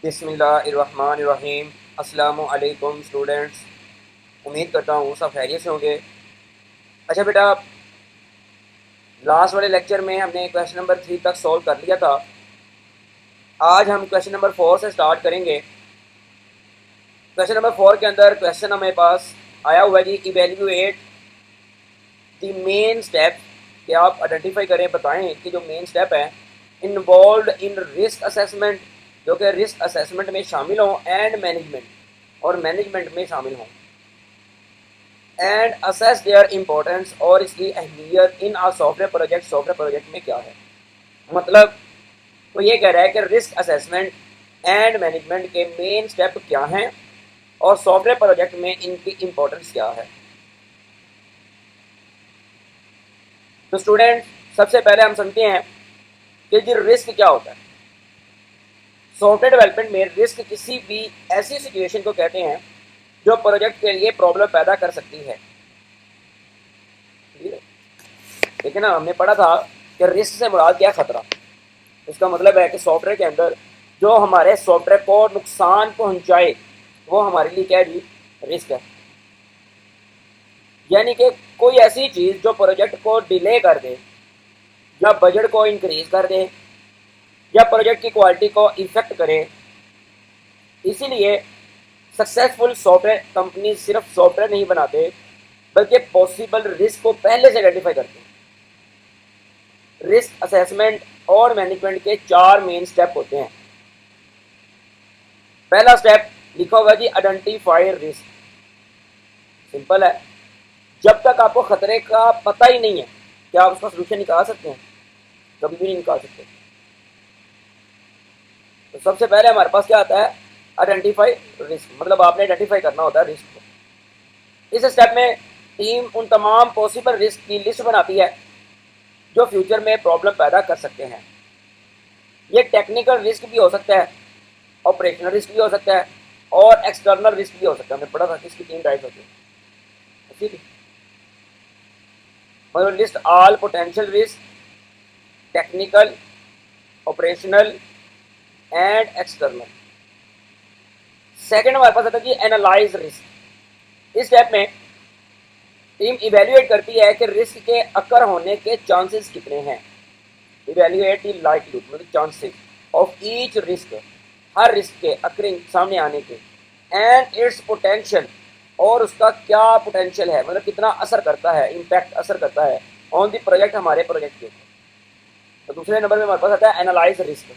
बिस्मिल्लाहिर्रहमानिर्रहीम। अस्सलामु अलैकुम स्टूडेंट्स, उम्मीद करता हूँ सब खैरियत से होंगे। अच्छा बेटा, लास्ट वाले लेक्चर में हमने क्वेश्चन नंबर 3 तक सॉल्व कर लिया था। आज हम क्वेश्चन नंबर 4 से स्टार्ट करेंगे। क्वेश्चन नंबर 4 के अंदर क्वेश्चन हमारे पास आया हुआ है जी, इवेल्यूएट द मेन स्टेप, कि आप आइडेंटिफाई करें, बताएं कि जो मेन स्टेप है इन्वॉल्व इन रिस्क असेसमेंट, जो कि रिस्क असेसमेंट में शामिल हों, एंड मैनेजमेंट, और मैनेजमेंट में शामिल हों, एंड असेस देयर इम्पोर्टेंस, और इसकी अहमियत इन आ सॉफ्टवेयर प्रोजेक्ट, सॉफ्टवेयर प्रोजेक्ट में क्या है। मतलब वो ये कह रहा है कि रिस्क असेसमेंट एंड मैनेजमेंट के मेन स्टेप क्या हैं और सॉफ्टवेयर प्रोजेक्ट में इनकी इम्पोर्टेंस क्या है। तो स्टूडेंट, सबसे पहले हम समझते हैं कि जो रिस्क क्या होता है। सॉफ्टवेयर डेवलपमेंट में रिस्क किसी भी ऐसी सिचुएशन को कहते हैं जो प्रोजेक्ट के लिए प्रॉब्लम पैदा कर सकती है। ठीक है ना, हमने पढ़ा था कि रिस्क से मुराद क्या, खतरा। इसका मतलब है कि सॉफ्टवेयर के अंदर जो हमारे सॉफ्टवेयर को नुकसान पहुंचाए वो हमारे लिए क्या है, रिस्क है। यानी कि कोई ऐसी चीज़ जो प्रोजेक्ट को डिले कर दे, या बजट को इंक्रीज कर दे, या प्रोजेक्ट की क्वालिटी को इफेक्ट करे। इसीलिए सक्सेसफुल सॉफ्टवेयर कंपनी सिर्फ सॉफ्टवेयर नहीं बनाते, बल्कि पॉसिबल रिस्क को पहले से आइडेंटिफाई करते हैं। रिस्क असेसमेंट और मैनेजमेंट के 4 मेन स्टेप होते हैं। पहला स्टेप लिखा होगा जी, आइडेंटिफाई रिस्क। सिंपल है, जब तक आपको खतरे का पता ही नहीं है क्या आप उसका सोल्यूशन निकाल सकते हैं, कभी भी नहीं निकाल सकते। तो सबसे पहले हमारे पास क्या आता है, आइडेंटिफाई रिस्क। मतलब आपने आइडेंटिफाई करना होता है रिस्क को। इस स्टेप में टीम उन तमाम पॉसिबल रिस्क की लिस्ट बनाती है जो फ्यूचर में प्रॉब्लम पैदा कर सकते हैं। ये टेक्निकल रिस्क भी हो सकता है, ऑपरेशनल रिस्क भी हो सकता है, और एक्सटर्नल रिस्क भी हो सकता है। हमने पढ़ा था कि इसकी 3 टाइप होती है। ठीक है, मतलब list all potential risk, technical, operational and external. Second हमारे पास आता है कि एनालाइज रिस्क। इस स्टेप में टीम इवेल्युएट करती है कि रिस्क के अकर होने के चांसेस कितने हैं। इवेल्युएट द लाइक्लीहुड, मतलब chances of each risk, her risk के अकरिंग, सामने आने के, एंड इट्स पोटेंशियल, और उसका क्या पोटेंशियल है, मतलब कितना असर करता है, इम्पैक्ट असर करता है ऑन द प्रोजेक्ट, हमारे प्रोजेक्ट के। तो दूसरे नंबर में हमारे पास आता है एनालाइज रिस्क।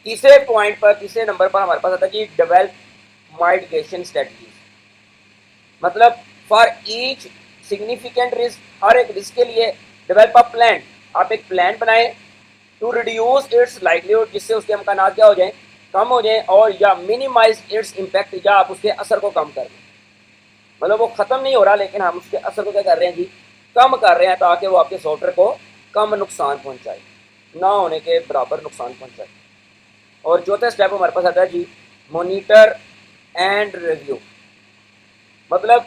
तीसरे पॉइंट पर, तीसरे नंबर पर हमारे पास आता है कि डेवलप माइटिगेशन स्ट्रेटजीज। मतलब फॉर ईच सिग्निफिकेंट रिस्क, हर एक रिस्क के लिए डेवलप अ प्लान, आप एक प्लान बनाएं टू रिड्यूस इट्स लाइवलीहुड, जिससे उसके अमकान क्या हो जाए, कम हो जाए, और या मिनिमाइज इट्स इम्पैक्ट, या आप उसके असर को कम कर दें। मतलब वो खत्म नहीं हो रहा, लेकिन हम उसके असर को क्या कर रहे हैं जी, कम कर रहे हैं, ताकि वो आपके सॉफ्टवेयर को कम नुकसान पहुंचाए, ना होने के बराबर नुकसान पहुंचाए। और चौथा स्टेप हमारे पास आता है जी, मोनिटर एंड रिव्यू। मतलब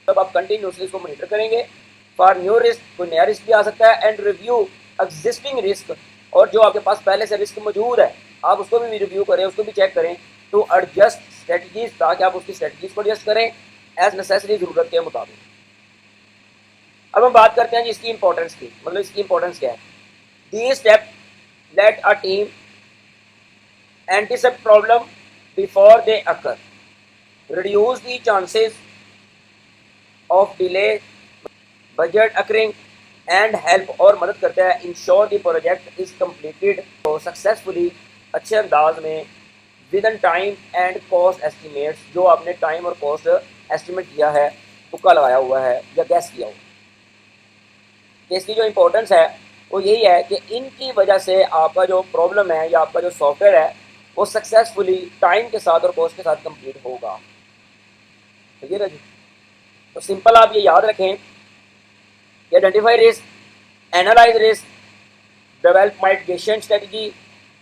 जब आप कंटिन्यूसली इसको मोनिटर करेंगे फॉर न्यू रिस्क, कोई नया रिस्क भी आ सकता है, एंड रिव्यू एग्जिस्टिंग रिस्क, और जो आपके पास पहले से रिस्क मौजूद है आप उसको भी रिव्यू करें, उसको भी चेक करें, टू एडजस्ट स्ट्रेटजीज, ताकि आप उसकी स्ट्रेटजीज को एडजस्ट करें एज नेसेसरी, ज़रूरत के मुताबिक। अब हम बात करते हैं जी इसकी इंपॉर्टेंस की। मतलब इसकी इंपॉर्टेंस क्या है। The step let a team anticipate problem before they occur, reduce the chances of delay, budget occurring, and help, और मदद करता है ensure the project is completed तो successfully, अच्छे अंदाज में, within time and cost estimates, जो आपने टाइम और कॉस्ट एस्टिमेट किया है, तुक्का लगाया हुआ है या गैस किया हुआ। इसकी जो इंपॉर्टेंस है वो यही है कि इनकी वजह से आपका जो प्रॉब्लम है या आपका जो सॉफ्टवेयर है वो सक्सेसफुली टाइम के साथ और कॉस्ट के साथ कंप्लीट होगा। ठीक है ना जी। तो सिंपल आप ये याद रखें कि identify risk, analyse risk, develop mitigation strategy,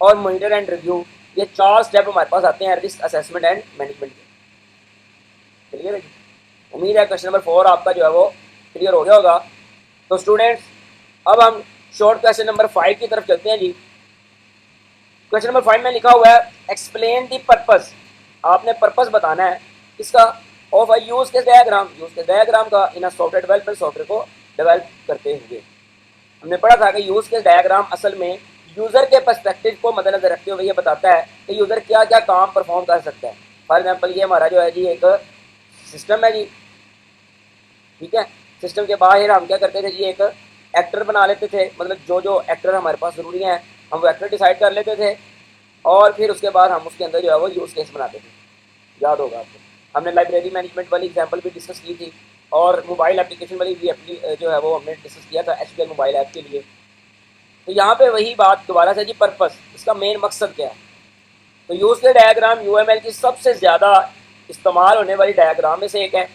और मॉनिटर एंड रिव्यू, ये 4 स्टेप हमारे पास आते हैं रिस्क असेसमेंट एंड मैनेजमेंट के। क्लियर है जी। उम्मीद है क्वेश्चन नंबर 4 आपका जो है वो क्लियर हो गया होगा। तो स्टूडेंट्स, अब हम शॉर्ट क्वेश्चन नंबर 5 की तरफ चलते हैं जी। क्वेश्चन नंबर 5 में लिखा हुआ है एक्सप्लेन द पर्पस। आपने पर्पस बताना है इसका of a use case diagram, use case diagram का इन अ सॉफ्टवेयर डेवलपमेंट, सॉफ्टवेयर को डेवलप करते हुए। हमने पढ़ा था कि यूज केस डायग्राम असल में यूजर के पर्सपेक्टिव को मद्देनजर रखते हुए ये बताता है कि यूजर क्या क्या काम परफॉर्म कर सकता है। फॉर एग्जाम्पल ये हमारा जो है जी एक सिस्टम है जी, ठीक है। सिस्टम के बाहर हम क्या करते थे जी, एक एक्टर बना लेते थे, मतलब जो जो एक्टर हमारे पास ज़रूरी हैं हम वो एक्टर डिसाइड कर लेते थे और फिर उसके बाद हम उसके अंदर जो है वो यूज़ केस बनाते थे। याद होगा आपको, हमने लाइब्रेरी मैनेजमेंट वाली एग्जांपल भी डिस्कस की थी और मोबाइल एप्लीकेशन वाली भी जो है वो हमने डिस्कस किया था एचटीएमएल मोबाइल ऐप के लिए। तो यहाँ पे वही बात दोबारा से जी, पर्पस, इसका मेन मकसद क्या है। तो यूज़ के डायग्राम यूएमएल की सबसे ज़्यादा इस्तेमाल होने वाली डायग्राम में से एक है।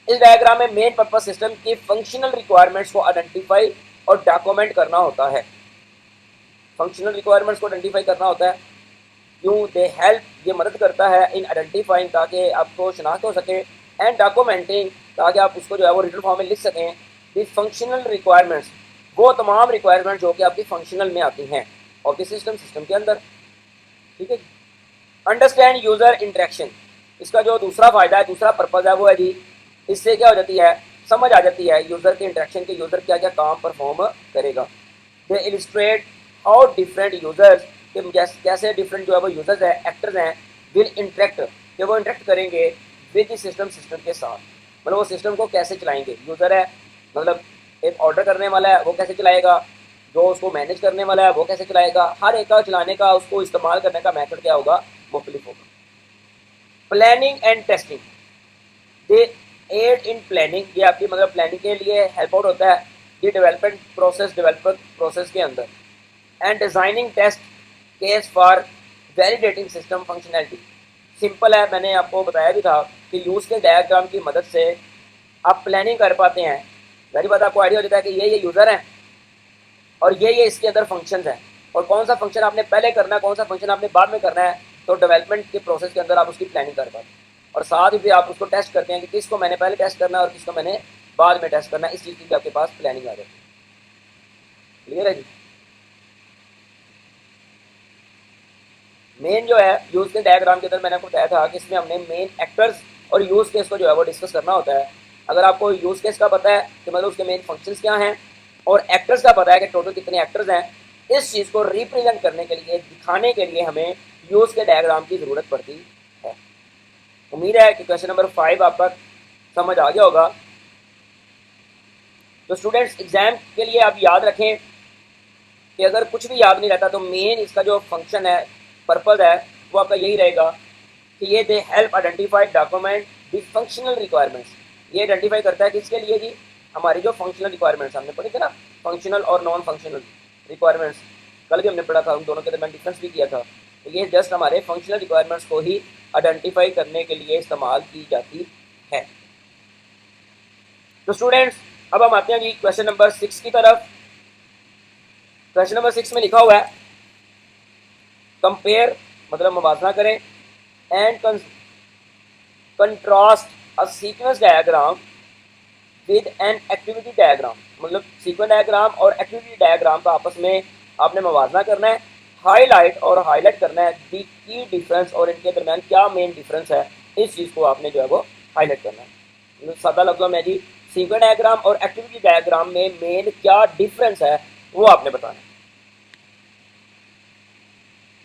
इस डायग्राम में मेन पर्पस सिस्टम की फंक्शनल रिक्वायरमेंट्स को आइडेंटिफाई और डॉक्यूमेंट करना होता है। फंक्शनल रिक्वायरमेंट्स को आइडेंटिफाई करना होता है। क्यों? दे हेल्प, ये मदद करता है इन आइडेंटिफाइंग, ताकि आपको शनाख्त हो सके, एंड डॉक्यूमेंटिंग, ताकि आप उसको जो है वो रिटन फॉर्म में लिख सकें। दिस फंक्शनल रिक्वायरमेंट्स, वो तमाम रिक्वायरमेंट जो कि आपकी फंक्शनल में आती हैं और किस सिस्टम के अंदर, ठीक है। अंडरस्टैंड यूज़र इंटरेक्शन, इसका जो दूसरा फ़ायदा है, दूसरा पर्पज़ है वो है जी, इससे क्या हो जाती है, समझ आ जाती है यूज़र के इंटरेक्शन के, यूज़र क्या क्या काम परफॉर्म करेगा। दे इलिस्ट्रेट हाउ डिफरेंट यूज़र्स, कि कैसे डिफरेंट जो है वो यूज़र्स हैं, एक्टर्स हैं, विल इंटरेक्ट, कि वो इंटरेक्ट करेंगे विद सिस्टम, सिस्टम के साथ, मतलब वो सिस्टम को कैसे चलाएंगे। यूज़र है मतलब एक ऑर्डर करने वाला है, वो कैसे चलाएगा, जो उसको मैनेज करने वाला है वो कैसे चलाएगा, हर एक का चलाने का, उसको इस्तेमाल करने का मेथड क्या होगा, मुख्तलिफ होगा। Planning and testing, they add in planning, ये आपकी मतलब प्लानिंग के लिए हेल्प आउट होता है ये डेवलपमेंट प्रोसेस के अंदर। And designing test case for validating system functionality, simple है, मैंने आपको बताया भी था कि यूज़ के डायग्राम की मदद से आप प्लानिंग कर पाते हैं। पहली बात आपको आइडिया हो जाता है कि ये यूज़र हैं और ये इसके अंदर फंक्शंस हैं, और कौन सा फंक्शन आपने पहले करना है, कौन सा फंक्शन आपने बाद में करना है, तो डेवलपमेंट के प्रोसेस के अंदर आप उसकी प्लानिंग कर पाते हैं। और साथ ही फिर आप उसको टेस्ट करते हैं कि किसको मैंने पहले टेस्ट करना है और किसको मैंने बाद में टेस्ट करना है, इस चीज़ की आपके पास प्लानिंग आ जाती है। क्लियर है जी। मेन जो है यूज़ के डायग्राम के अंदर मैंने आपको बताया था कि इसमें हमने मेन एक्टर्स और यूज़ केस को जो है वो डिस्कस करना होता है। अगर आपको यूज़ केस का पता है कि मतलब उसके मेन फंक्शंस क्या हैं और एक्टर्स का पता है कि टोटल कितने एक्टर्स हैं, इस चीज़ को रिप्रेजेंट करने के लिए, दिखाने के लिए हमें यूज़ के डायग्राम की ज़रूरत पड़ती है। उम्मीद है कि क्वेश्चन नंबर 5 आपका समझ आ गया होगा। तो स्टूडेंट्स एग्जाम के लिए आप याद रखें कि अगर कुछ भी याद नहीं रहता तो मेन इसका जो फंक्शन है, पर्पज़ है, वो आपका यही रहेगा कि ये they help identify document the functional requirements. ये आइडेंटिफाई करता है किसके लिए जी, हमारी जो फंक्शनल रिक्वायरमेंट्स हमने पढ़ी थी ना, फंक्शनल और नॉन फंक्शनल रिक्वायरमेंट्स, कल भी हमने पढ़ा था, उन दोनों के दरमियान डिफरेंस भी किया था। तो ये जस्ट हमारे फंक्शनल रिक्वायरमेंट्स को ही आइडेंटिफाई करने के लिए इस्तेमाल की जाती है। तो स्टूडेंट्स अब हम आते हैं जी क्वेश्चन नंबर 6 की तरफ। क्वेश्चन नंबर 6 में लिखा हुआ है कंपेयर, मतलब मुवाजना करें, and contrast a sequence diagram with an activity diagram, मतलब सीक्वेंस डायग्राम और एक्टिविटी डायग्राम का आपस में आपने मुवाजना करना है, हाईलाइट करना है दी की डिफरेंस, और इनके दरमियान क्या मेन डिफरेंस है, इस चीज़ को आपने जो है वो हाईलाइट करना है। सादा लफ्ज़ों में जी सीक्वेंस डायग्राम और एक्टिविटी डायग्राम में मेन क्या डिफरेंस है वो आपने बताना है।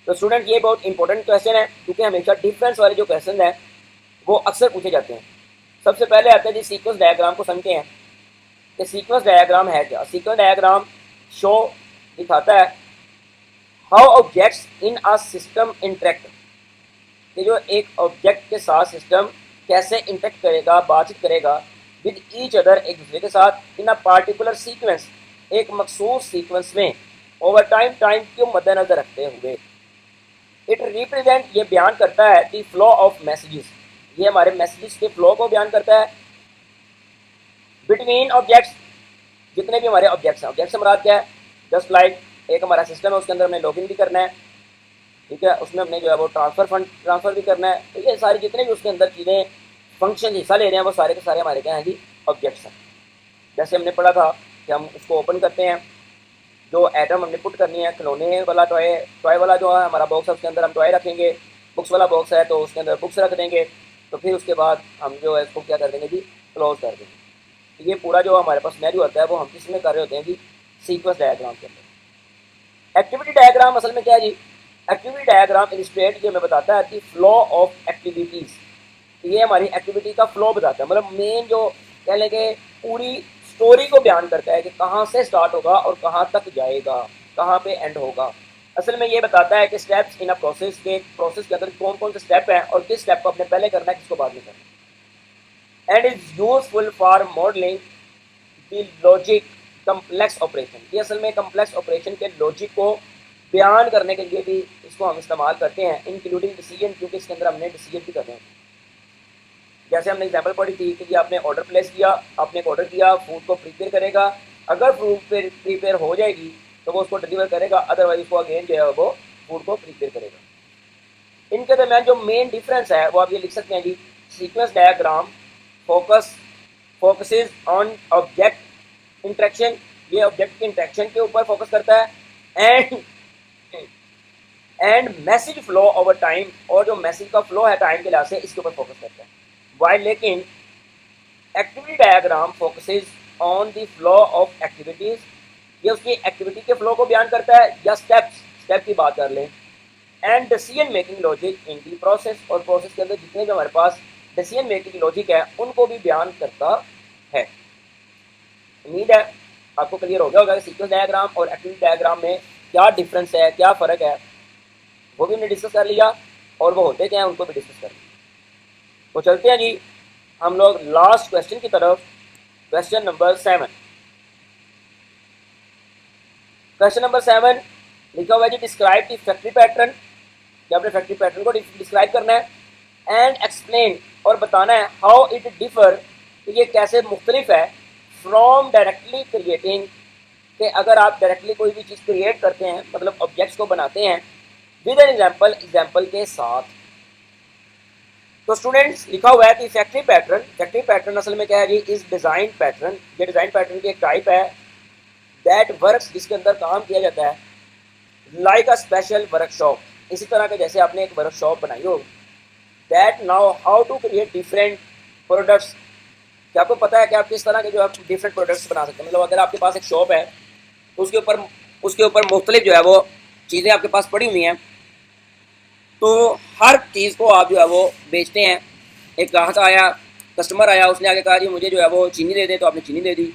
तो स्टूडेंट ये बहुत इंपॉर्टेंट क्वेश्चन है क्योंकि हमेशा डिफरेंस वाले जो क्वेश्चन हैं वो अक्सर पूछे जाते हैं। सबसे पहले आते हैं जी सीक्वेंस डायग्राम को समझते हैं कि सीक्वेंस डायग्राम है क्या। सीक्वेंस डायग्राम शो दिखाता है how objects in a system interact, कि जो एक ऑब्जेक्ट के साथ सिस्टम कैसे इंटरेक्ट करेगा, बातचीत करेगा विद ईच अदर, एक दूसरे के साथ, इन अ पार्टिकुलर सीक्वेंस, एक मखसूस सीक्वेंस में, ओवर टाइम को मद्देनजर रखते हुए। इट रिप्रेजेंट, ये बयान करता है द फ्लो ऑफ मैसेजेस, ये हमारे मैसेजेस के फ्लो को बयान करता है बिटवीन ऑब्जेक्ट्स, जितने भी हमारे ऑब्जेक्ट्स हैं। ऑब्जेक्ट से मुराद क्या है, जस्ट लाइक एक हमारा सिस्टम है, उसके अंदर हमें लॉगिन भी करना है, ठीक है, उसमें हमने जो है वो फंड ट्रांसफ़र भी करना है। तो ये सारी जितने भी उसके अंदर चीज़ें फंक्शन हिस्सा ले रहे हैं वो सारे के सारे हमारे क्या हैं जी, ऑब्जेक्ट्स हैं। जैसे हमने पढ़ा था कि हम उसको ओपन करते हैं, जो आइटम हमने पुट करनी है, खिलौने वाला टॉय वाला जो है हमारा बॉक्स है उसके अंदर हम टॉय रखेंगे, बुक्स वाला बॉक्स है तो उसके अंदर बुक्स रख देंगे, तो फिर उसके बाद हम जो है इसको क्या कर देंगे जी, क्लोज कर देंगे। तो ये पूरा जो हमारे पास सिनेरियो होता है वो हम किस में कर रहे होते हैं जी, सीक्वेंस डायग्राम के अंदर। एक्टिविटी डायग्राम असल में क्या है जी, एक्टिविटी डायग्राम इलस्ट्रेट ये हमें बताता है कि फ्लो ऑफ एक्टिविटीज़, ये हमारी एक्टिविटी का फ्लो बताता है, मतलब मेन जो कह लें कि पूरी स्टोरी को बयान करता है कि कहाँ से स्टार्ट होगा और कहाँ तक जाएगा, कहाँ पे एंड होगा। असल में ये बताता है कि स्टेप्स इन अ प्रोसेस के अंदर कौन कौन से स्टेप हैं और किस स्टेप को अपने पहले करना है, किसको बाद में करना है। And is useful for modelling the logic complex operation, ये असल में कम्प्लेक्स ऑपरेशन के लॉजिक को बयान करने के लिए भी इसको हम इस्तेमाल करते हैं, इंक्लूडिंग डिसीजन, क्योंकि इसके अंदर हमने डिसीजन भी करते हैं। जैसे हमने एग्जांपल पढ़ी थी कि आपने ऑर्डर प्लेस किया, आपने एक ऑर्डर किया, फूड को प्रिपेयर करेगा, अगर फूड प्रिपेयर हो जाएगी तो वो उसको डिलीवर करेगा, अदरवाइज उसको अगेन जो है वो फूड को प्रिपेयर करेगा। इनके दरमियान जो मेन डिफरेंस है वो आप ये लिख सकते हैं जी, sequence diagram focuses on object interaction, ये ऑब्जेक्ट के इंटरेक्शन के ऊपर फोकस करता है, and message flow over time, और जो मैसेज का फ्लो है टाइम के लिहाज से इसके ऊपर फोकस करता है। वाइल लेकिन activity diagram focuses on the flow of activities, ये उसकी एक्टिविटी के फ्लो को बयान करता है, या स्टेप की बात कर लें, and decision making logic in the process, और प्रोसेस के अंदर जितने भी हमारे पास डिसीजन मेकिंग लॉजिक है उनको भी बयान करता है। उम्मीद है आपको क्लियर हो गया होगा कि सीक्वेंस डायग्राम और एक्टिविटी डायग्राम में क्या डिफरेंस है, क्या फ़र्क है, वो भी हमने डिस्कस कर लिया, और वो होते क्या हैं उनको भी डिस्कस कर लिया। तो चलते हैं जी हम लोग लास्ट क्वेश्चन की तरफ, क्वेश्चन नंबर 7। क्वेश्चन नंबर 7 लिखा हुआ है जी, डिस्क्राइब द फैक्ट्री पैटर्न, कि आपने फैक्ट्री पैटर्न को डिस्क्राइब करना है, एंड एक्सप्लेन, और बताना है, हाउ इट डिफर, कि ये कैसे मुख्तलिफ है, फ्रॉम डायरेक्टली क्रिएटिंग, कि अगर आप डायरेक्टली कोई भी चीज़ क्रिएट करते हैं, मतलब ऑब्जेक्ट्स को बनाते हैं, विद एन एग्जाम्पल के साथ। तो स्टूडेंट्स लिखा हुआ है कि फैक्ट्री पैटर्न असल में क्या है जी, इस डिज़ाइन पैटर्न, ये डिज़ाइन पैटर्न की एक टाइप है, दैट वर्क्स, जिसके अंदर काम किया जाता है, लाइक अ स्पेशल वर्कशॉप, इसी तरह के जैसे आपने एक वर्कशॉप बनाई हो, that now how to create different products, क्या आपको पता है कि आप किस तरह के जो आप डिफरेंट प्रोडक्ट्स बना सकते हैं। मतलब अगर आपके पास एक शॉप है तो उसके ऊपर मुख्तलिफ जो है वो चीज़ें आपके पास पड़ी हुई हैं, तो हर चीज़ को आप जो है वो बेचते हैं। एक ग्राहक आया, कस्टमर आया, उसने आगे कहा जी मुझे जो है वो चीनी दे दें, तो आपने चीनी दे दी।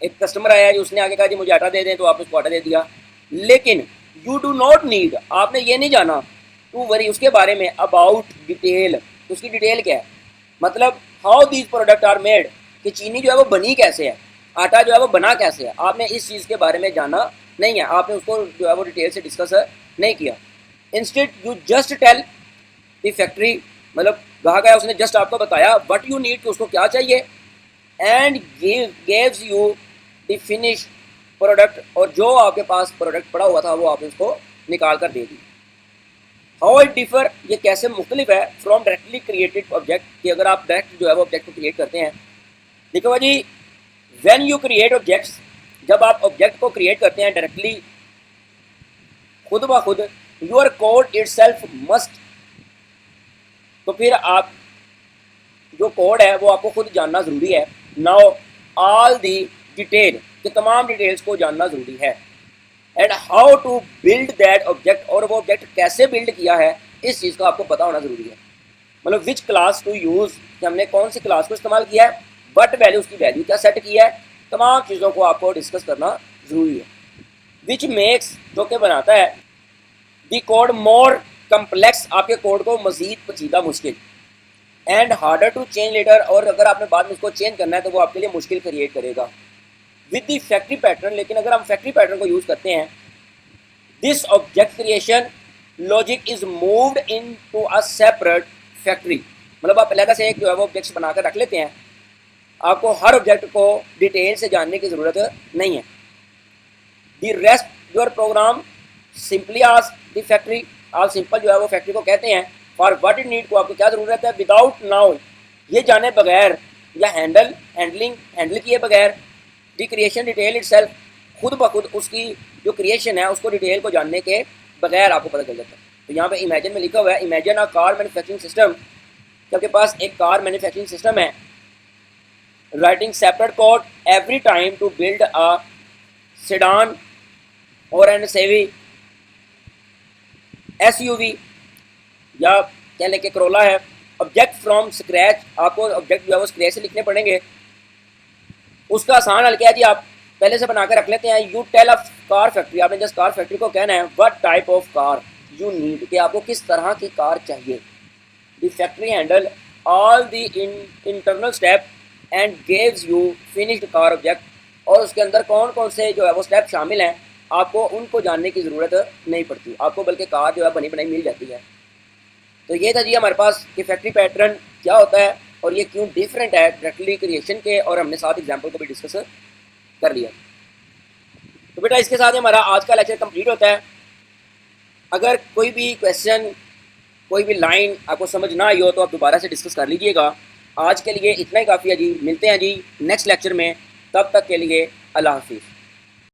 एक कस्टमर आया जी, उसने आगे कहा जी मुझे आटा दे दें, तो आपने उसको आटा दे दिया। लेकिन यू डू नॉट नीड, आपने ये नहीं जाना टू वरी उसके बारे में, अबाउट डिटेल, उसकी डिटेल क्या है, मतलब how these product are made, कि चीनी जो है वो बनी कैसे है, आटा जो है वो बना कैसे है, आपने इस चीज़ के बारे में जाना नहीं है, आपने उसको जो है वो डिटेल से डिस्कस नहीं किया। Instead you just tell the factory, मतलब ग्राहक आया, उसने जस्ट आपको बताया व्हाट यू नीड, कि उसको क्या चाहिए, and gives you the finish product, और जो आपके पास प्रोडक्ट पड़ा हुआ था वो आपने उसको निकाल कर दे दी। हाउ इट डिफर, ये कैसे मुख्तलिफ है, फ्रॉम डायरेक्टली क्रिएटेड ऑब्जेक्ट, कि अगर आप डायरेक्ट जो है वो ऑब्जेक्ट को क्रिएट करते हैं। देखो भाई जी, व्हेन यू क्रिएट ऑब्जेक्ट्स, जब आप ऑब्जेक्ट को क्रिएट करते हैं डायरेक्टली खुद ब खुद, योर कोड इटसेल्फ मस्ट, तो फिर आप जो कोड है वो आपको खुद जानना ज़रूरी है। नाउ ऑल दी डिटेल, कि तमाम डिटेल्स को जानना ज़रूरी है। And how to build that object, और वो ऑब्जेक्ट कैसे बिल्ड किया है इस चीज़ का आपको पता होना ज़रूरी है। मतलब विच क्लास टू यूज़, कि हमने कौन सी क्लास को इस्तेमाल किया है, बट वैल्यू, उसकी वैल्यू क्या सेट किया है, तमाम चीज़ों को आपको डिस्कस करना ज़रूरी है। विच मेक्स, जो कि बनाता है, दी कोड मोर कम्प्लेक्स, आपके कोड को मज़ीद पेचीदा मुश्किल, and harder to change later, और अगर आपने बाद में उसको चेंज करना है तो वो आपके लिए मुश्किल क्रिएट करेगा। विद दी फैक्ट्री पैटर्न, लेकिन अगर हम फैक्ट्री पैटर्न को यूज़ करते हैं, this object creation logic is moved in to a separate factory, मतलब आप पहले से एक जो है वो ऑब्जेक्ट्स बनाकर रख लेते हैं, आपको हर ऑब्जेक्ट को डिटेल से जानने की ज़रूरत नहीं है। The rest your program simply ask the factory, आप सिंपल जो है वो फैक्ट्री को कहते हैं फॉर व्हाट इट नीड, को आपको क्या ज़रूरत है, विदाउट नाउ, ये जाने बगैर, या हैंडल किए बगैर, द क्रिएशन डिटेल इटसेल्फ, खुद ब खुद उसकी जो क्रिएशन है उसको डिटेल को जानने के बगैर आपको पता चल जाता है। तो यहाँ पे इमेजिन में लिखा हुआ है, imagine a car manufacturing system, कि आपके पास एक कार मैन्युफैक्चरिंग सिस्टम है, writing separate code every time to build a sedan और एन सेवी SUV, या क्या लेके करोला है, ऑब्जेक्ट फ्रॉम स्क्रैच, आपको ऑब्जेक्ट जो है वो स्क्रैच से लिखने पड़ेंगे। उसका आसान हल क्या है जी, आप पहले से बना कर रख लेते हैं। You tell a car factory, आपने जस्ट कार फैक्ट्री को कहना है what type of car you need, कि आपको किस तरह की कार चाहिए। The factory handle all the internal step and gives you finished car object, और उसके अंदर कौन कौन से जो है वो स्टेप शामिल हैं आपको उनको जानने की ज़रूरत नहीं पड़ती, आपको बल्कि कार जो है बनी बनाई मिल जाती है। तो ये था जी हमारे पास कि फैक्ट्री पैटर्न क्या होता है और ये क्यों डिफरेंट है डायरेक्टली क्रिएशन के, और हमने साथ एग्जांपल को भी डिस्कस कर लिया। तो बेटा इसके साथ हमारा आज का लेक्चर कंप्लीट होता है। अगर कोई भी क्वेश्चन, कोई भी लाइन आपको समझ ना आई हो तो आप दोबारा से डिस्कस कर लीजिएगा। आज के लिए इतना ही काफ़ी है जी, मिलते हैं जी नेक्स्ट लेक्चर में, तब तक के लिए अल्लाह हाफिज़।